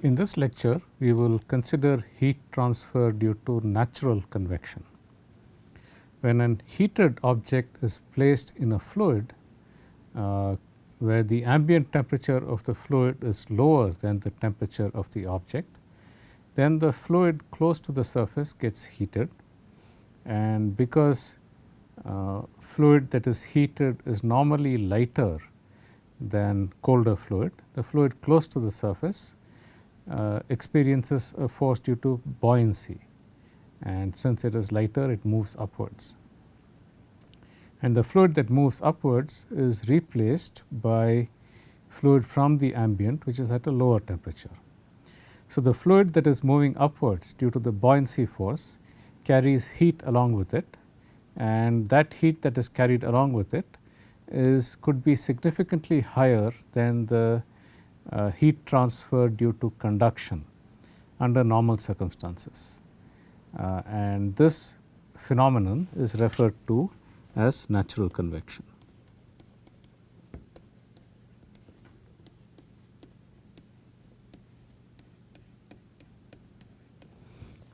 In this lecture, we will consider heat transfer due to natural convection. When an heated object is placed in a fluid where the ambient temperature of the fluid is lower than the temperature of the object, then the fluid close to the surface gets heated, and because fluid that is heated is normally lighter than colder fluid, the fluid close to the surface experiences a force due to buoyancy, and since it is lighter, it moves upwards. And the fluid that moves upwards is replaced by fluid from the ambient, which is at a lower temperature. So, the fluid that is moving upwards due to the buoyancy force carries heat along with it, and that heat that is carried along with it could be significantly higher than the heat transfer due to conduction under normal circumstances. And this phenomenon is referred to as natural convection.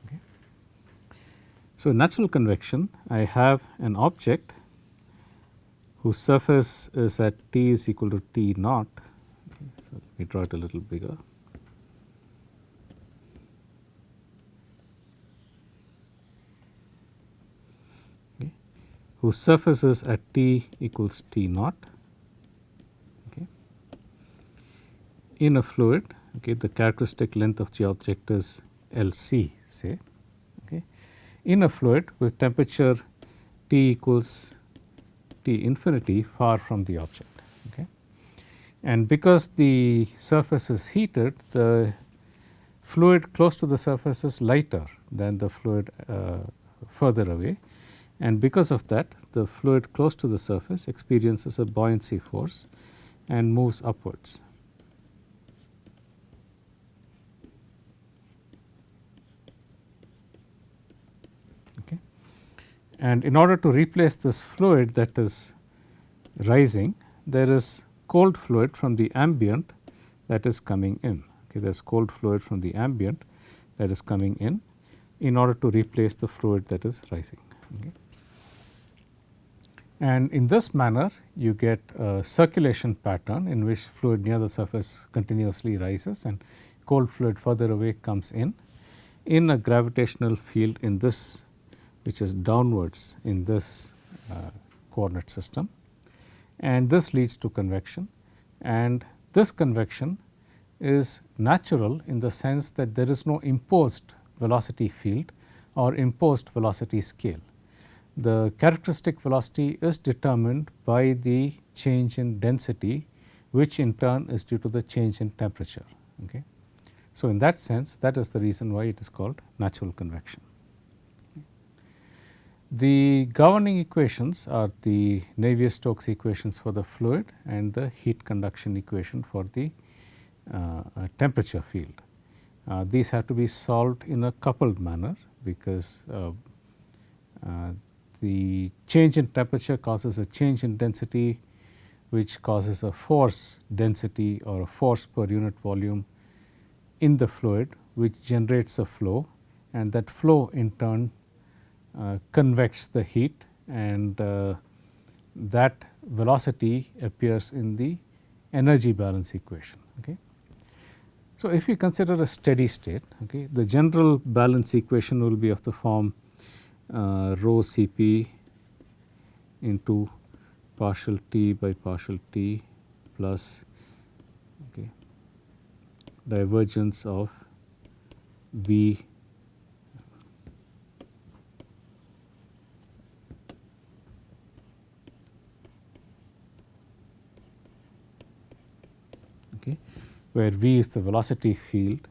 Okay. So, in natural convection, I have an object whose surface is at T is equal to T naught. Okay, so let me draw it a little bigger. Whose surface is at T equals T naught. Okay. In a fluid, okay, the characteristic length of the object is Lc, say. Okay. In a fluid with temperature T equals T infinity far from the object. Okay. And because the surface is heated, the fluid close to the surface is lighter than the fluid further away. And because of that, the fluid close to the surface experiences a buoyancy force and moves upwards. Okay. And in order to replace this fluid that is rising, there is cold fluid from the ambient that is coming in. Okay. There is cold fluid from the ambient that is coming in order to replace the fluid that is rising. Okay. And in this manner, you get a circulation pattern in which fluid near the surface continuously rises and cold fluid further away comes in a gravitational field in this, which is downwards in this coordinate system, and this leads to convection. And this convection is natural in the sense that there is no imposed velocity field or imposed velocity scale. The characteristic velocity is determined by the change in density, which in turn is due to the change in temperature. Okay. So, in that sense, that is the reason why it is called natural convection. The governing equations are the Navier-Stokes equations for the fluid and the heat conduction equation for the temperature field. These have to be solved in a coupled manner because the change in temperature causes a change in density, which causes a force density or a force per unit volume in the fluid, which generates a flow, and that flow in turn convects the heat, and that velocity appears in the energy balance equation. Okay. So, if we consider a steady state, okay, the general balance equation will be of the form rho Cp into partial T by partial T plus okay, divergence of V okay, where V is the velocity field.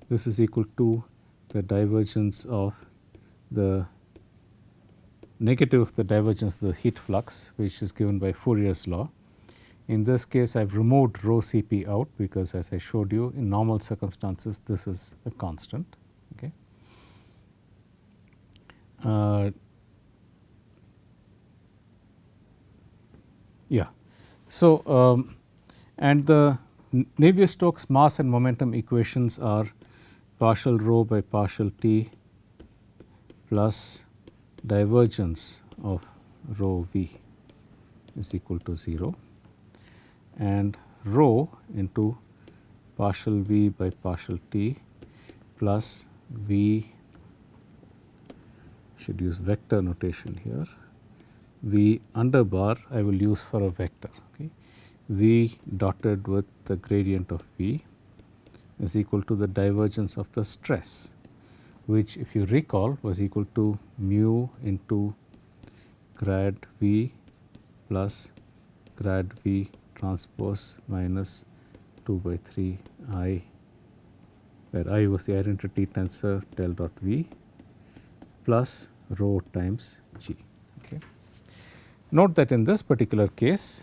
This is equal to the divergence of the negative of the divergence of the heat flux, which is given by Fourier's law. In this case, I have removed rho Cp out because, as I showed you, in normal circumstances this is a constant. Okay. Yeah. So, and the Navier-Stokes mass and momentum equations are partial rho by partial t plus divergence of rho v is equal to 0 and rho into partial v by partial t plus v, should use vector notation here, v under bar I will use for a vector, okay, v dotted with the gradient of v is equal to the divergence of the stress, which if you recall was equal to mu into grad v plus grad v transpose minus 2 by 3 I, where I was the identity tensor del dot v plus rho times g. Okay. Note that in this particular case,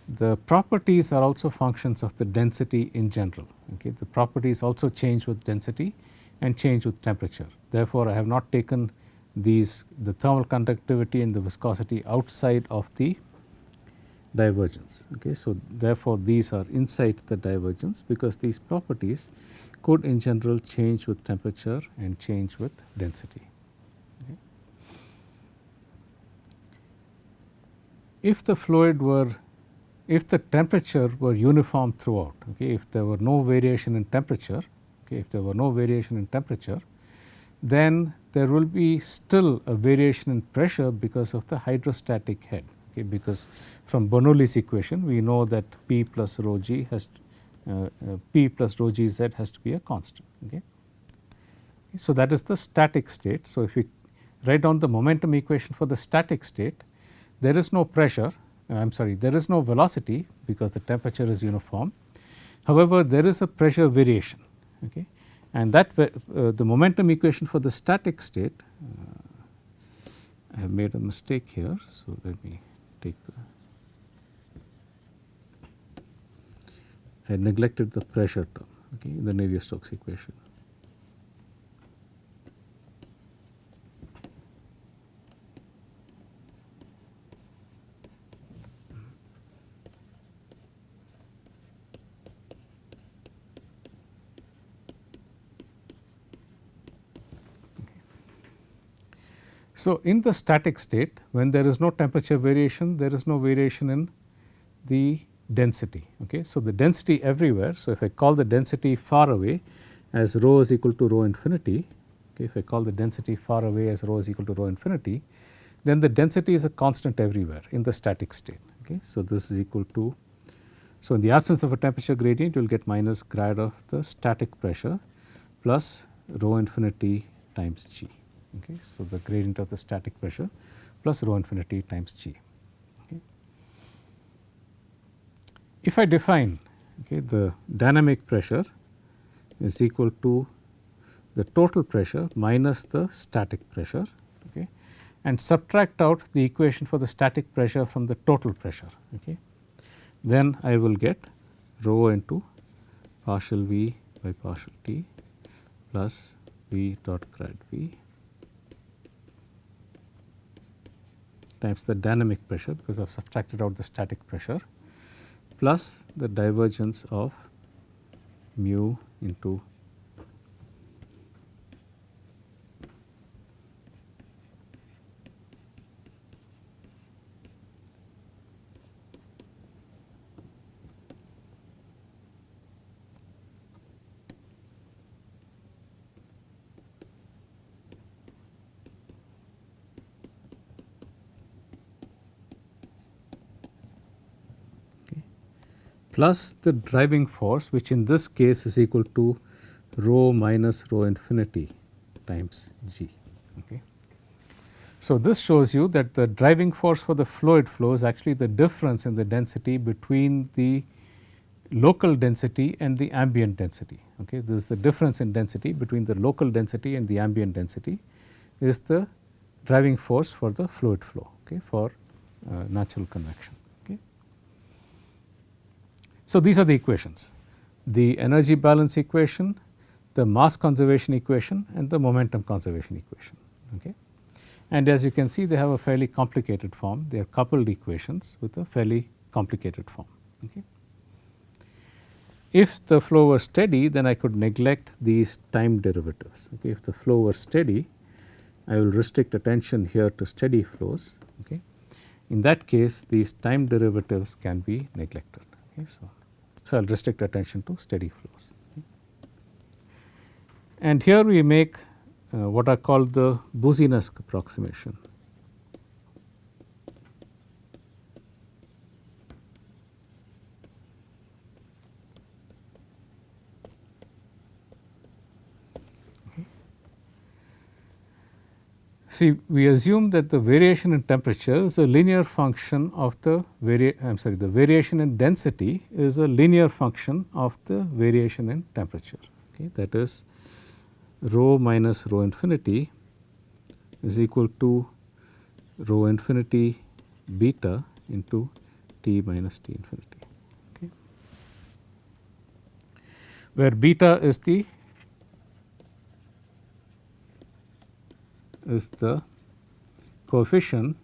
the properties are also functions of the density in general. Okay. The properties also change with density and change with temperature. Therefore, I have not taken these, the thermal conductivity and the viscosity outside of the divergence. Okay. So, therefore, these are inside the divergence because these properties could in general change with temperature and change with density. Okay. If the fluid were, if the temperature were uniform throughout, okay, if there were no variation in temperature, okay, if there were no variation in temperature, then there will be still a variation in pressure because of the hydrostatic head, okay, because from Bernoulli's equation we know that P plus rho g has P plus rho g z has to be a constant. Okay. So, that is the static state. So, if we write down the momentum equation for the static state, there is no pressure, I am sorry, there is no velocity because the temperature is uniform. However, there is a pressure variation, okay, and that the momentum equation for the static state, I have made a mistake here. So, let me take the, I neglected the pressure term, okay, in the Navier-Stokes equation. So, in the static state, when there is no temperature variation, there is no variation in the density. Okay. So, the density everywhere. So, if I call the density far away as rho is equal to rho infinity, okay, if I call the density far away as rho is equal to rho infinity, then the density is a constant everywhere in the static state. Okay. So, this is equal to, so in the absence of a temperature gradient, you will get minus grad of the static pressure plus rho infinity times g. Okay. So, the gradient of the static pressure plus rho infinity times g. Okay. If I define, okay, the dynamic pressure is equal to the total pressure minus the static pressure, okay, and subtract out the equation for the static pressure from the total pressure, okay, then I will get rho into partial v by partial t plus v dot grad v times the dynamic pressure, because I have subtracted out the static pressure, plus the divergence of mu into plus the driving force, which in this case is equal to rho minus rho infinity times g. Okay. So, this shows you that the driving force for the fluid flow is actually the difference in the density between the local density and the ambient density. Okay. This is the difference in density between the local density and the ambient density is the driving force for the fluid flow, okay, for natural convection. So, these are the equations, the energy balance equation, the mass conservation equation and the momentum conservation equation. Okay. And as you can see, they have a fairly complicated form, they are coupled equations with a fairly complicated form. Okay. If the flow were steady, then I could neglect these time derivatives. Okay. If the flow were steady, I will restrict attention here to steady flows. Okay. In that case, these time derivatives can be neglected. Okay. So I will restrict attention to steady flows. Okay. And here we make what are called the Boussinesq approximation. See, we assume that the variation in temperature is a linear function of the the variation in density is a linear function of the variation in temperature. Okay, that is rho minus rho infinity is equal to rho infinity beta into T minus T infinity. Okay, where beta is the coefficient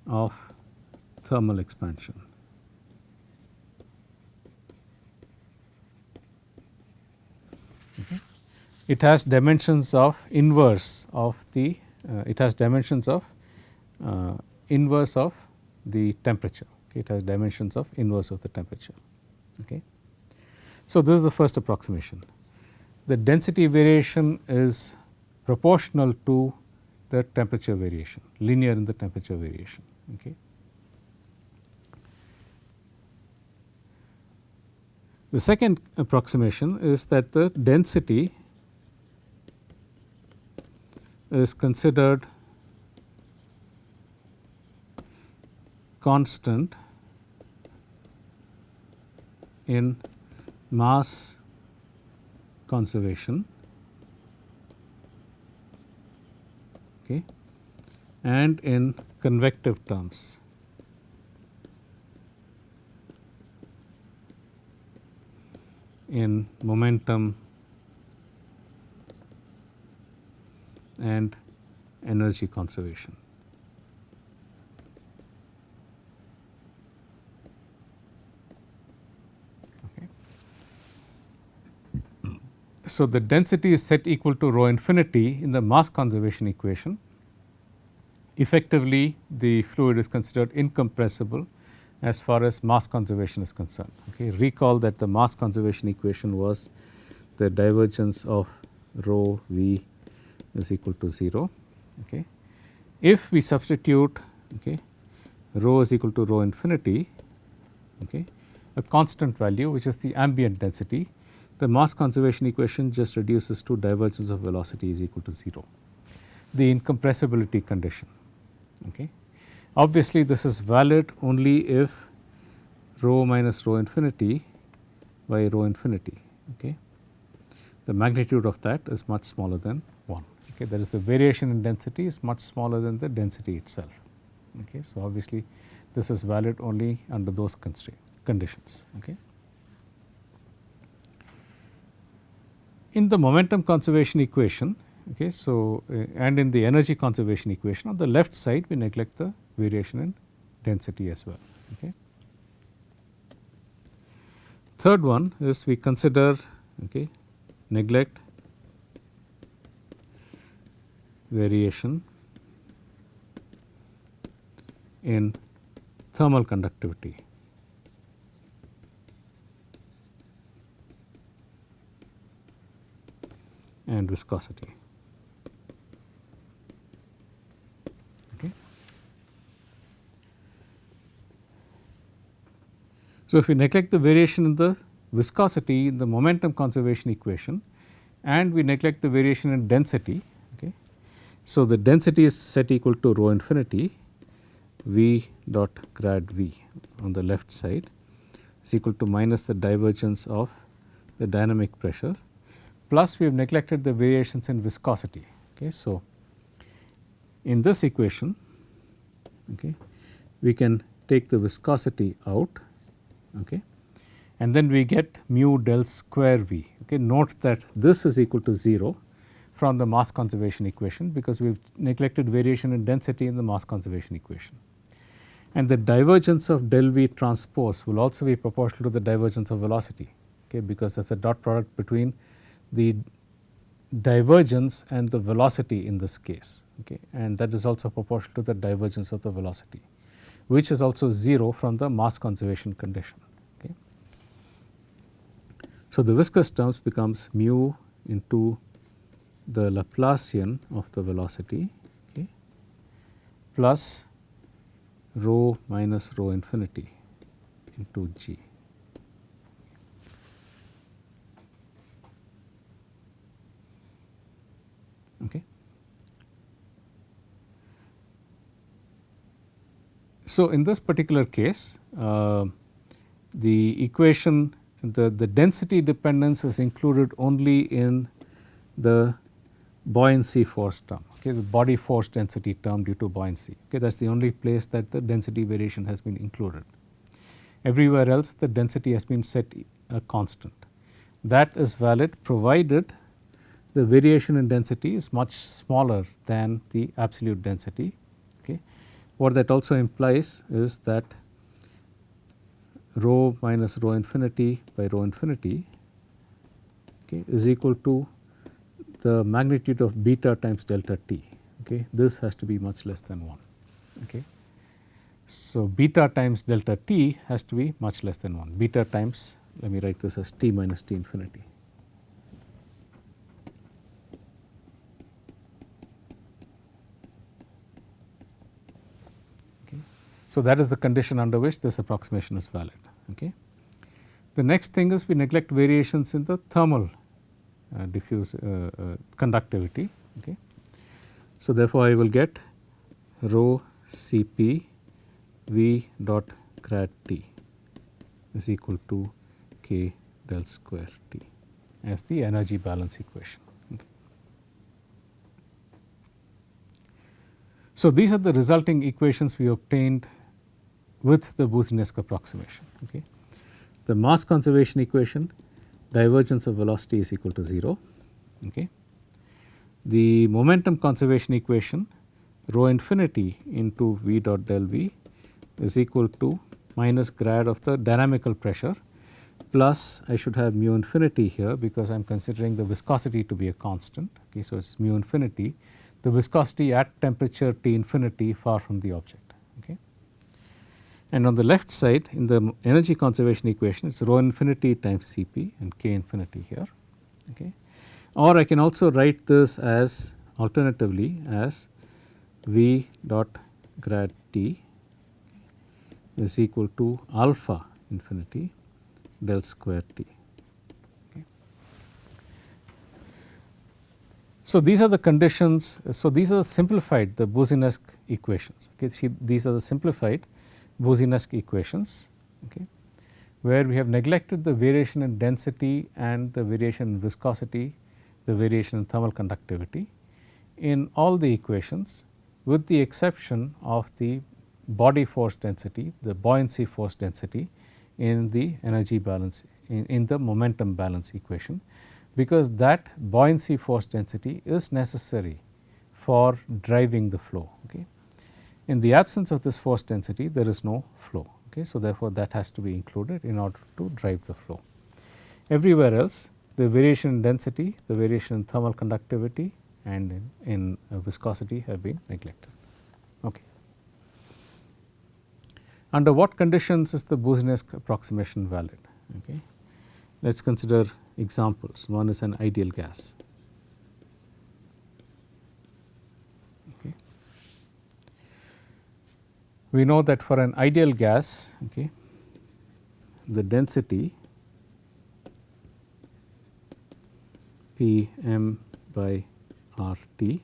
of thermal expansion. Okay. It has dimensions of inverse of the inverse of the temperature. Okay. It has dimensions of inverse of the temperature. Okay. So, this is the first approximation. The density variation is proportional to the temperature variation, linear in the temperature variation. Okay. The second approximation is that the density is considered constant in mass conservation, okay, and in convective terms. In momentum and energy conservation. Okay. So, the density is set equal to rho infinity in the mass conservation equation. Effectively, the fluid is considered incompressible as far as mass conservation is concerned. Okay. Recall that the mass conservation equation was the divergence of rho v is equal to 0. Okay. If we substitute rho is equal to rho infinity, a constant value which is the ambient density, the mass conservation equation just reduces to divergence of velocity is equal to 0, the incompressibility condition. Okay. Obviously, this is valid only if rho minus rho infinity by rho infinity. Okay. The magnitude of that is much smaller than 1. Okay. That is, the variation in density is much smaller than the density itself. Okay. So, obviously, this is valid only under those conditions. Okay. In the momentum conservation equation, okay, so and in the energy conservation equation, on the left side we neglect the variation in density as well. Okay. Third one is we consider neglect variation in thermal conductivity. And viscosity. Okay. So, if we neglect the variation in the viscosity in the momentum conservation equation and we neglect the variation in density, okay, so the density is set equal to rho infinity v dot grad v on the left side is equal to minus the divergence of the dynamic pressure, plus we have neglected the variations in viscosity. Okay. So, in this equation we can take the viscosity out, and then we get mu del square v. Okay. Note that this is equal to 0 from the mass conservation equation, because we have neglected variation in density in the mass conservation equation. and the divergence of del v transpose will also be proportional to the divergence of velocity, okay, because that is a dot product between the divergence and the velocity in this case, okay, and that is also proportional to the divergence of the velocity, which is also 0 from the mass conservation condition. Okay. So, the viscous terms becomes mu into the Laplacian of the velocity, okay, plus rho minus rho infinity into g. Okay. So, in this particular case, the equation, the density dependence is included only in the buoyancy force term, okay, the body force density term due to buoyancy. Okay, that is the only place that the density variation has been included. Everywhere else the density has been set a constant. That is valid provided the variation in density is much smaller than the absolute density. Okay. What that also implies is that rho minus rho infinity by rho infinity, okay, is equal to the magnitude of beta times delta t. Okay. This has to be much less than 1. Okay. So, beta times delta t has to be much less than 1, beta times, let me write this as t minus t infinity. Okay. So, that is the condition under which this approximation is valid. Okay. The next thing is we neglect variations in the thermal diffuse conductivity. Okay. So, therefore, I will get rho Cp V dot grad T is equal to K del square T as the energy balance equation. Okay. So, these are the resulting equations we obtained with the Boussinesq approximation. Okay. The mass conservation equation, divergence of velocity is equal to 0. Okay. The momentum conservation equation, rho infinity into V dot del V is equal to minus grad of the dynamical pressure plus I should have mu infinity here because I am considering the viscosity to be a constant. Okay. So, it is mu infinity, the viscosity at temperature T infinity far from the object. Okay. And on the left side in the energy conservation equation, it is rho infinity times Cp and K infinity here. Okay. Or I can also write this as alternatively as V dot grad T is equal to alpha infinity del square T. Okay. So, these are the conditions. So, these are simplified the Boussinesq equations. Okay. See, these are the simplified Boussinesq equations, okay, where we have neglected the variation in density and the variation in viscosity, the variation in thermal conductivity in all the equations with the exception of the body force density, the buoyancy force density in the energy balance in the momentum balance equation, because that buoyancy force density is necessary for driving the flow. Okay. In the absence of this force density there is no flow. Okay. So, therefore, that has to be included in order to drive the flow. Everywhere else the variation in density, the variation in thermal conductivity and in viscosity have been neglected. Okay. Under what conditions is the Boussinesq approximation valid? Okay. Let us consider examples. One is an ideal gas. Okay. We know that for an ideal gas, okay, the density P m by R T,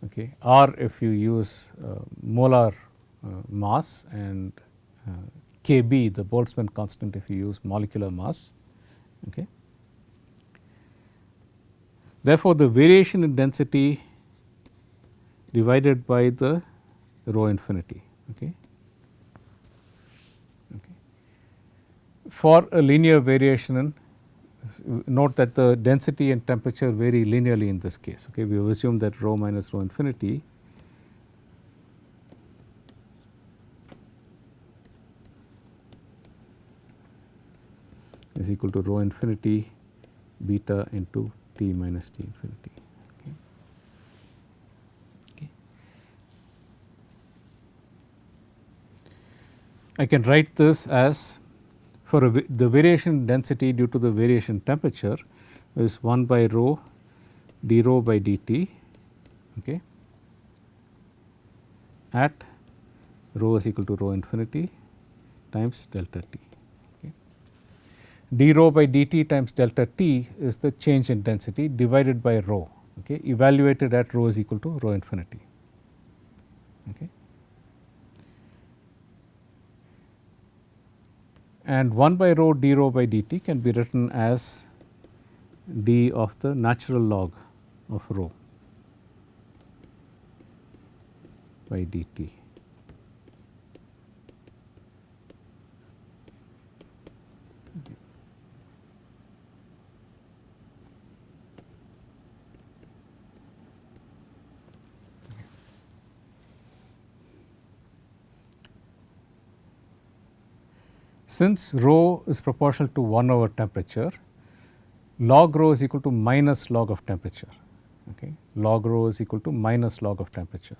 okay, R if you use molar mass and Kb the Boltzmann constant if you use molecular mass. Okay. Therefore, the variation in density divided by the rho infinity. Okay. Okay. For a linear variation in, note that the density and temperature vary linearly in this case. Okay. We have assumed that rho minus rho infinity is equal to rho infinity beta into T minus T infinity. Okay. Okay. I can write this as for the variation density due to the variation temperature is 1 by rho d rho by dt, okay, at rho is equal to rho infinity times delta t. Okay. D rho by dt times delta t is the change in density divided by rho, okay, evaluated at rho is equal to rho infinity. Okay. And 1 by rho d rho by dt can be written as d of the natural log of rho by dt. Since rho is proportional to 1 over temperature, log rho is equal to minus log of temperature. Okay. Log rho is equal to minus log of temperature.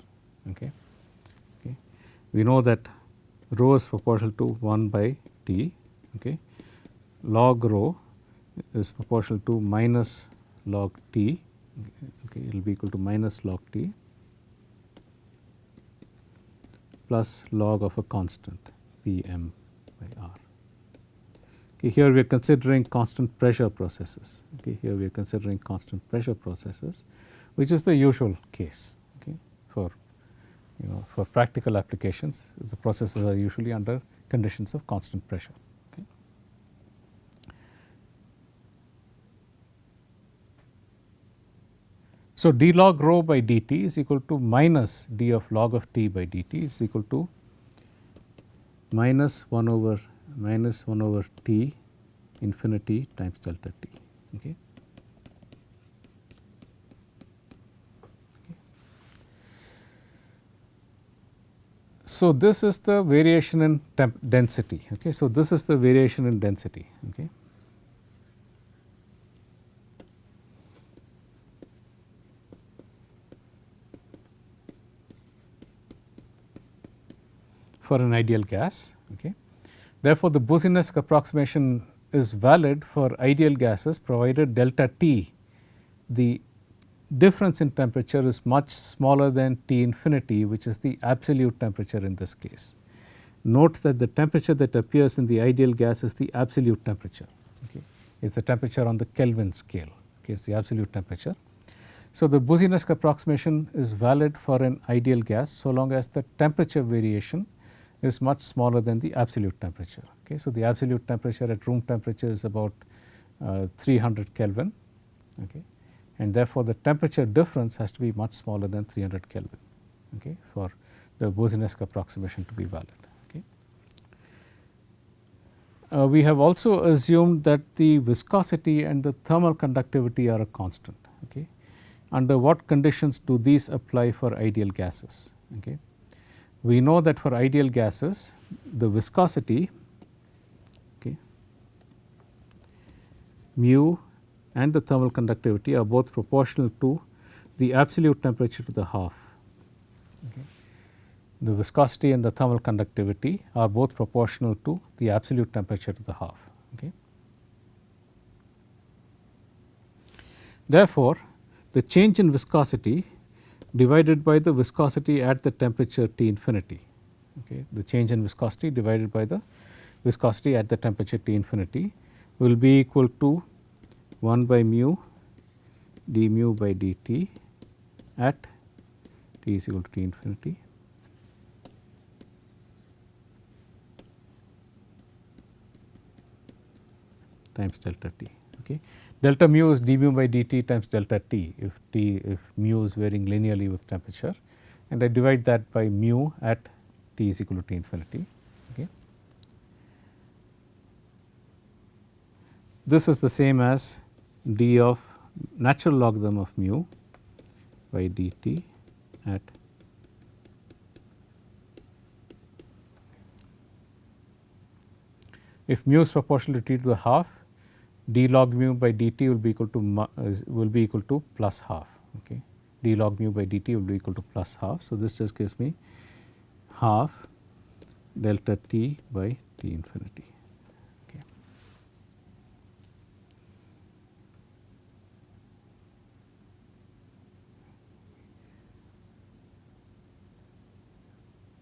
Okay. Okay. We know that rho is proportional to 1 by T. Okay. Log rho is proportional to minus log T. Okay. It will be equal to minus log T plus log of a constant Pm by R. Okay, here we are considering constant pressure processes. Okay, here we are considering constant pressure processes, which is the usual case. Okay, for for practical applications, the processes are usually under conditions of constant pressure. Okay. So d log rho by dt is equal to minus d of log of t by dt is equal to minus 1 over T infinity times delta T. Okay. So this is the variation in density. Okay. So this is the variation in density. Okay. For an ideal gas. Okay. Therefore, the Boussinesq approximation is valid for ideal gases provided delta T, the difference in temperature is much smaller than T infinity, which is the absolute temperature in this case. Note that the temperature that appears in the ideal gas is the absolute temperature. Okay. It is the temperature on the Kelvin scale. Okay. It is the absolute temperature. So, the Boussinesq approximation is valid for an ideal gas so long as the temperature variation is much smaller than the absolute temperature. Okay. So, the absolute temperature at room temperature is about 300 Kelvin, okay, and therefore, the temperature difference has to be much smaller than 300 Kelvin, okay, for the Boussinesq approximation to be valid. Okay. We have also assumed that the viscosity and the thermal conductivity are a constant. Okay. Under what conditions do these apply for ideal gases? Okay. We know that for ideal gases, the viscosity, okay, mu and the thermal conductivity are both proportional to the absolute temperature to the half. Okay. The viscosity and the thermal conductivity are both proportional to the absolute temperature to the half. Okay. Therefore, the change in viscosity divided by the viscosity at the temperature T infinity. Okay. The change in viscosity divided by the viscosity at the temperature T infinity will be equal to 1 by mu d mu by dt at T is equal to T infinity times delta T. Okay. Delta mu is d mu by dt times delta T if mu is varying linearly with temperature, and I divide that by mu at T is equal to T infinity. Okay. This is the same as d of natural logarithm of mu by dt at if mu is proportional to T to the half, d log mu by dt will be equal to plus half. Okay. D log mu by dt will be equal to plus half. So, this just gives me half delta t by t infinity. Okay.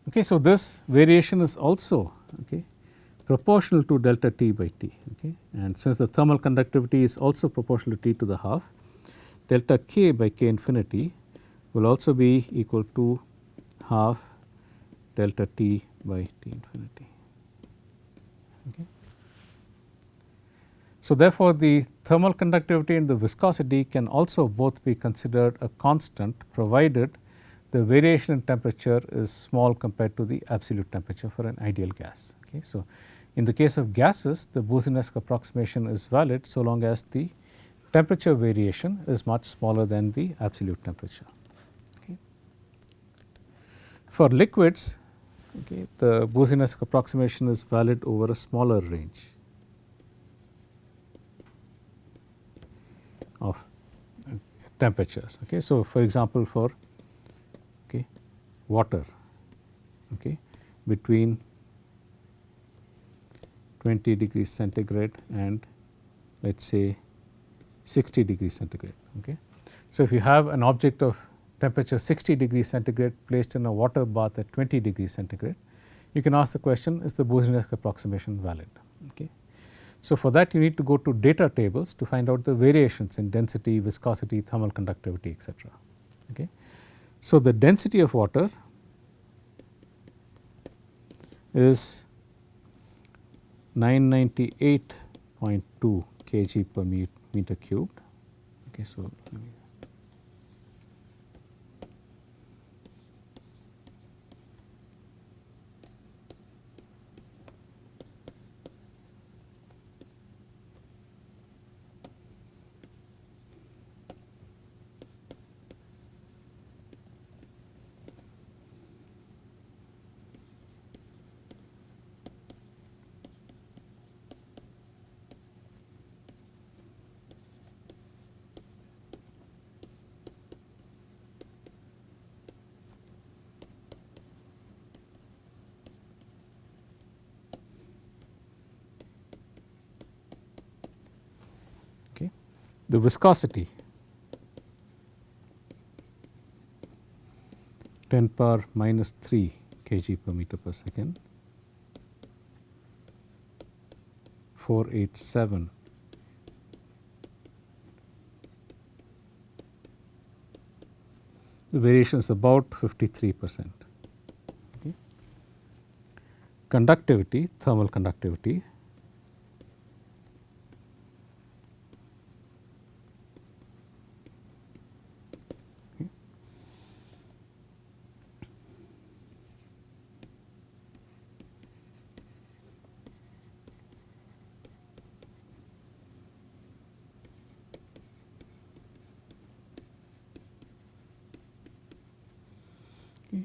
Okay, so, this variation is also proportional to delta t by t, and since the thermal conductivity is also proportional to t to the half, delta k by k infinity will also be equal to half delta t by t infinity. Okay. So, therefore, the thermal conductivity and the viscosity can also both be considered a constant, provided the variation in temperature is small compared to the absolute temperature for an ideal gas. Okay. So, in the case of gases, the Boussinesq approximation is valid so long as the temperature variation is much smaller than the absolute temperature. Okay. For liquids, the Boussinesq approximation is valid over a smaller range of temperatures. Okay. So, for example, for water between 20 degrees centigrade and let us say 60 degrees centigrade. Okay. So, if you have an object of temperature 60 degrees centigrade placed in a water bath at 20 degrees centigrade, you can ask the question, is the Boussinesq approximation valid? Okay. So, for that you need to go to data tables to find out the variations in density, viscosity, thermal conductivity, etc. Okay. So, the density of water is 998.2 kg per meter cubed. Okay, so, the viscosity 10 power minus 3 kg per meter per second, 487. The variation is about 53%. Okay. Conductivity, thermal conductivity,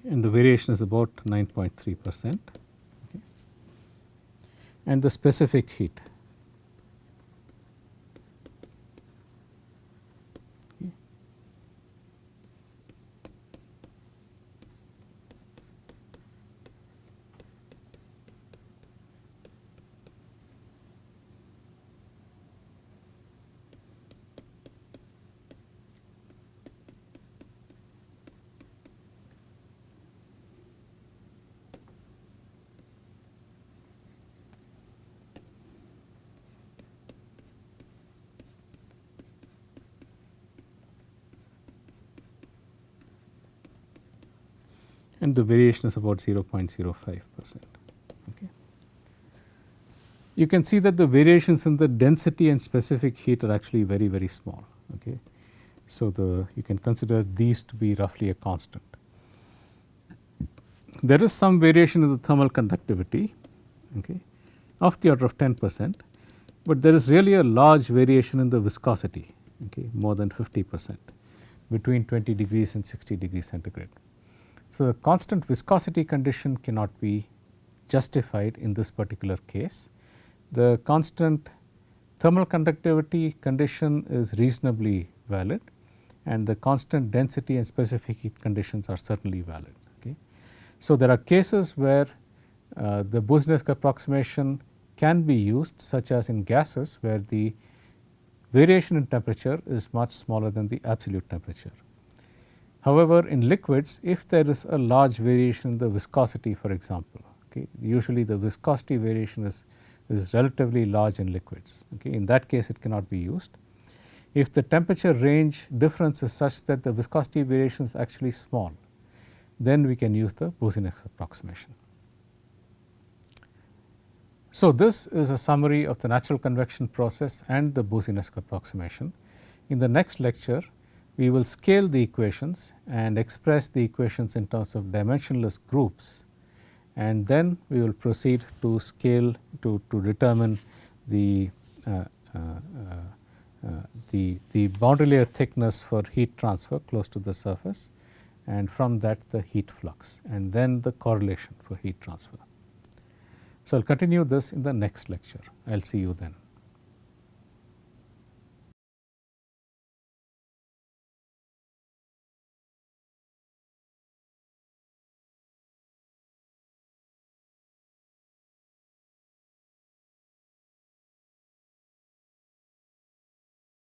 and the variation is about 9.3%. Okay. And the specific heat. Okay. And the variation is about 0.05%. Okay. You can see that the variations in the density and specific heat are actually very, very small. Okay. So, you can consider these to be roughly a constant. There is some variation in the thermal conductivity of the order of 10%, but there is really a large variation in the viscosity, more than 50% between 20 degrees and 60 degrees centigrade. So, the constant viscosity condition cannot be justified in this particular case. The constant thermal conductivity condition is reasonably valid, and the constant density and specific heat conditions are certainly valid. Okay. So, there are cases where the Boussinesq approximation can be used, such as in gases where the variation in temperature is much smaller than the absolute temperature. However, in liquids, if there is a large variation in the viscosity, for example, okay, usually the viscosity variation is relatively large in liquids. Okay. In that case, it cannot be used. If the temperature range difference is such that the viscosity variation is actually small, then we can use the Boussinesq approximation. So, this is a summary of the natural convection process and the Boussinesq approximation. In the next lecture, we will scale the equations and express the equations in terms of dimensionless groups, and then we will proceed to scale to determine the boundary layer thickness for heat transfer close to the surface, and from that the heat flux, and then the correlation for heat transfer. So, I will continue this in the next lecture. I will see you then.